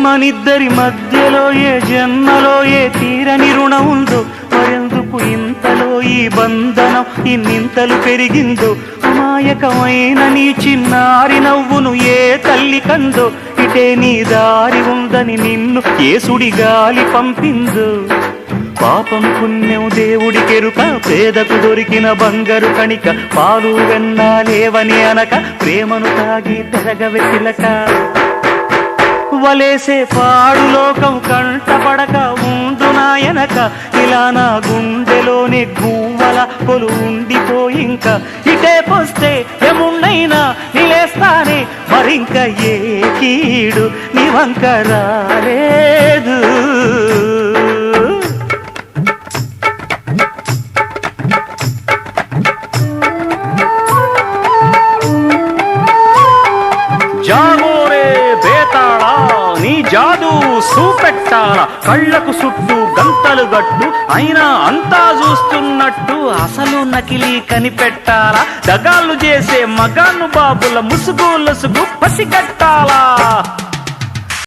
మనిద్దరి మధ్యలో ఏ జన్మలో ఏ తీరని రుణం ఉందో, మరెందుకు ఇంతలో ఈ బంధనం ఇన్నింతలు పెరిగిందో, అమాయకమైన నీ చిన్నారి నవ్వును ఏ తల్లి కందో, ఇటే నీ దారి ఉందని నిన్ను ఏ సుడి గాలి పంపిందో. పాపం పుణ్యం దేవుడికెరుక, పేదకు దొరికిన బంగారు కణిక, పాలు వెన్నా లేవని అనక ప్రేమను తాగి తెరగవె చిలక. వలేసే పాడు లోకం కంటపడక ఉండు నాయనక, ఇలా నా గుండెలోనే గువ్వల కొలు ఉండిపోయింక. ఇటే పోస్తే ఎమున్నైనా నిలేస్తానే, మరింక ఏ కీడు నీ వంక రాలేదు. జాగోరే బేతాళా, నీ జాదు సూపెట్టాల, కళ్ళకు చుట్టూ గంతలు గట్టు, అయినా అంతా చూస్తున్నట్టు అసలు నకిలీ కనిపెట్టాలా. దగాళ్ళు చేసే మగాను బాబుల ముసుగు లొసుగు పసిగట్టాలా.